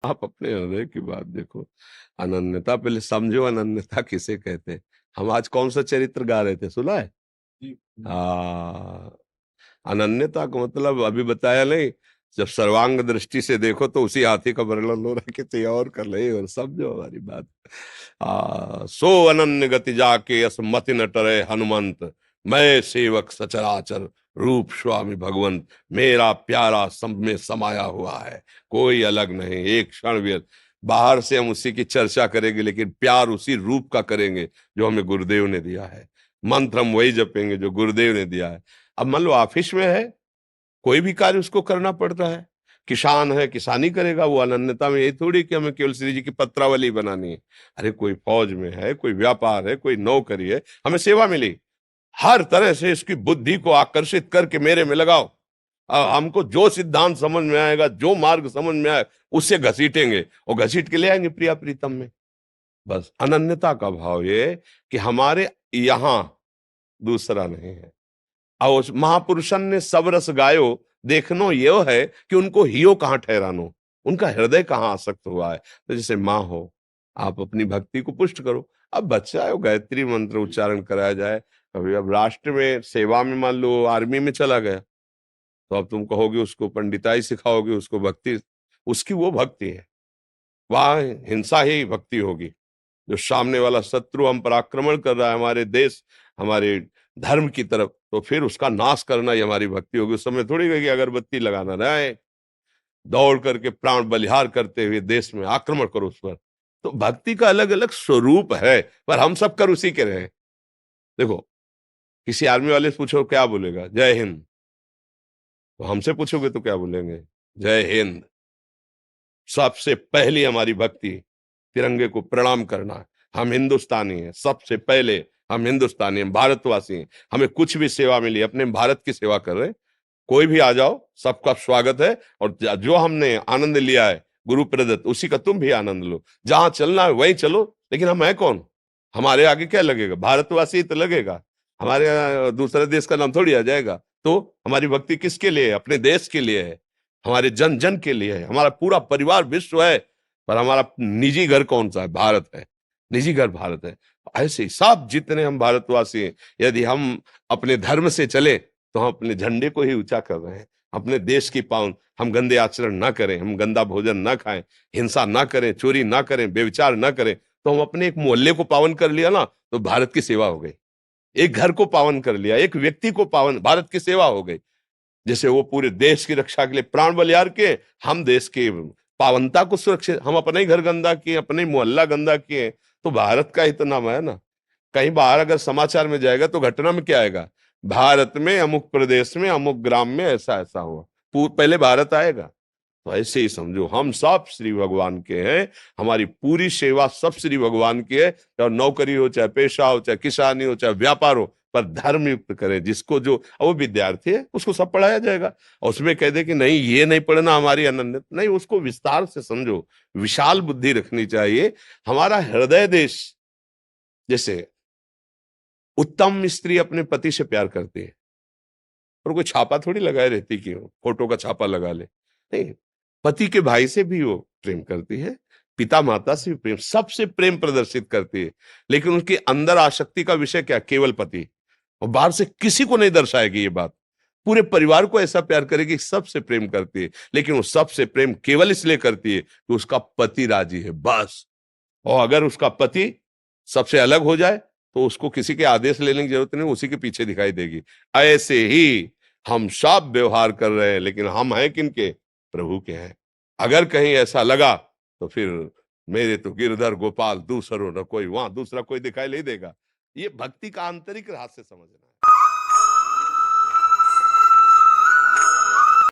आप अपने हृदय की बात देखो। अनन्यता पहले समझो, अनन्यता किसे कहते हैं। हम आज कौन सा चरित्र गा रहे थे, सुना है? जी। हाँ, अनन्यता का मतलब अभी बताया नहीं। जब सर्वांग दृष्टि से देखो तो उसी हाथी का वर्णन हो रहा है, कि और कर ले और समझो हमारी बात। सो अनन्य गति जाके असमति न टरे हनुमंत, मैं सेवक सचराचर रूप स्वामी भगवंत, मेरा प्यारा सब में समाया हुआ है, कोई अलग नहीं, एक क्षण भी। बाहर से हम उसी की चर्चा करेंगे, लेकिन प्यार उसी रूप का करेंगे जो हमें गुरुदेव ने दिया है। मंत्र हम वही जपेंगे जो गुरुदेव ने दिया है। अब मान लो ऑफिस में है, कोई भी कार्य उसको करना पड़ता है। किसान है, किसानी करेगा। वो अनन्यता में ये थोड़ी कि हमें केवल श्री जी की पत्रावली बनानी है। अरे कोई फौज में है, कोई व्यापार है, कोई नौकरी है, हमें सेवा मिली, हर तरह से इसकी बुद्धि को आकर्षित करके मेरे में लगाओ। हमको जो सिद्धांत समझ में आएगा, जो मार्ग समझ में आए, उससे घसीटेंगे और घसीट के ले आएंगे प्रिया प्रीतम में। बस अनन्यता का भाव ये कि हमारे यहां दूसरा नहीं है। और उस महापुरुषन ने सब रस गायो, देखनो यो है कि उनको हियो कहाँ ठहरानो, उनका हृदय कहाँ आसक्त हुआ है। तो जैसे माँ हो, आप अपनी भक्ति को पुष्ट करो। अब बच्चा है, वो गायत्री मंत्र उच्चारण कराया जाए। कभी अब राष्ट्र में सेवा में मान लो आर्मी में चला गया, तो अब तुम कहोगे उसको पंडिताई सिखाओगे, उसको भक्ति, उसकी वो भक्ति है, वहां हिंसा ही भक्ति होगी। जो सामने वाला शत्रु हम पर आक्रमण कर रहा है, हमारे देश, हमारे धर्म की तरफ, तो फिर उसका नाश करना ही हमारी भक्ति होगी। उस समय थोड़ी गई कि अगरबत्ती लगाना रहे, दौड़ करके प्राण बलिहार करते हुए देश में आक्रमण करो उस पर। तो भक्ति का अलग अलग स्वरूप है, पर हम सब कर उसी के रहे। देखो, किसी आर्मी वाले से पूछो क्या बोलेगा, जय हिंद। तो हमसे पूछोगे तो क्या बोलेंगे, जय हिंद। सबसे पहली हमारी भक्ति तिरंगे को प्रणाम करना है। हम हिंदुस्तानी हैं, सबसे पहले हम हिंदुस्तानी हैं, भारतवासी हैं। हमें कुछ भी सेवा मिली, अपने भारत की सेवा कर रहे हैं। कोई भी आ जाओ, सबका स्वागत है। और जो हमने आनंद लिया है गुरु प्रदत्त, उसी का तुम भी आनंद लो। जहां चलना है वहीं चलो। लेकिन हम है कौन, हमारे आगे क्या लगेगा, भारतवासी तो लगेगा। हमारे दूसरे देश का नाम थोड़ी आ जाएगा। तो हमारी भक्ति किसके लिए है, अपने देश के लिए है, हमारे जन जन के लिए है। हमारा पूरा परिवार विश्व है, पर हमारा निजी घर कौन सा है, भारत है। निजी घर भारत है। ऐसे ही सब जितने हम भारतवासी हैं, यदि हम अपने धर्म से चले तो हम अपने झंडे को ही ऊंचा कर रहे हैं। अपने देश की पावन, हम गंदे आचरण ना करें, हम गंदा भोजन ना खाएं, हिंसा ना करें, चोरी ना करें, व्यभिचार ना करें, तो हम अपने एक मोहल्ले को पावन कर लिया ना, तो भारत की सेवा हो गई। एक घर को पावन कर लिया, एक व्यक्ति को पावन, भारत की सेवा हो गई। जैसे वो पूरे देश की रक्षा के लिए प्राण बलिहार के, हम देश की पावनता को सुरक्षित, हम अपने ही घर गंदा किए, अपने ही मोहल्ला गंदा किए, तो भारत का ही तो नाम है ना। कहीं बाहर अगर समाचार में जाएगा तो घटना में क्या आएगा, भारत में अमुक प्रदेश में अमुक ग्राम में ऐसा ऐसा हुआ, पहले भारत आएगा। तो ऐसे ही समझो, हम सब श्री भगवान के हैं। हमारी पूरी सेवा सब श्री भगवान की है। चाहे नौकरी हो, चाहे पेशा हो, चाहे किसानी हो, चाहे व्यापार हो, पर धर्म युक्त करें। जिसको जो, वो विद्यार्थी है उसको सब पढ़ाया जाएगा। और उसमें कह दे कि नहीं ये नहीं पढ़ना, हमारी अनन्य नहीं, उसको विस्तार से समझो। विशाल बुद्धि रखनी चाहिए। हमारा हृदय देश, जैसे उत्तम स्त्री अपने पति से प्यार करती है, और कोई छापा थोड़ी लगाए रहती कि फोटो का छापा लगा ले, नहीं। पति के भाई से भी वो प्रेम करती है, पिता माता से भी प्रेम, सबसे प्रेम प्रदर्शित करती है। लेकिन उसके अंदर आसक्ति का विषय क्या, केवल पति। और बाहर से किसी को नहीं दर्शाएगी ये बात। पूरे परिवार को ऐसा प्यार करेगी, सबसे प्रेम करती है। लेकिन वो सबसे प्रेम केवल इसलिए करती है कि उसका पति राजी है, बस। और अगर उसका पति सबसे अलग हो जाए तो उसको किसी के आदेश लेने की जरूरत नहीं, उसी के पीछे दिखाई देगी। ऐसे ही हम सब व्यवहार कर रहे हैं, लेकिन हम हैं किनके, प्रभु के हैं। अगर कहीं ऐसा लगा तो फिर मेरे तो गिरधर गोपाल दूसरो न कोई, वहां दूसरा कोई दिखाई नहीं देगा। ये भक्ति का आंतरिक रहस्य समझना।